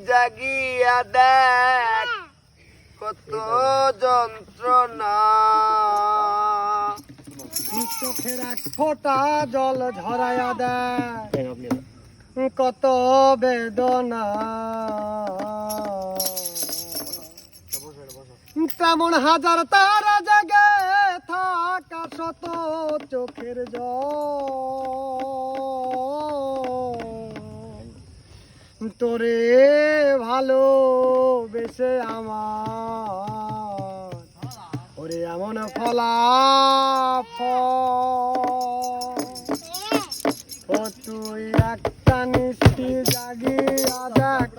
জাগিয়া দেখ কত যন্ত্রণা। চোখের এক ফোঁটা জল ঝরাইয়া দেয় কত বেদনা। তেমন হাজার তারা জাগে থাকা শত চোখের জল। তোরে ভালোবেসে আমার ওরে এমন ফলাফল। ও তুই একটা নিষ্ঠি জাগিয়া দেখ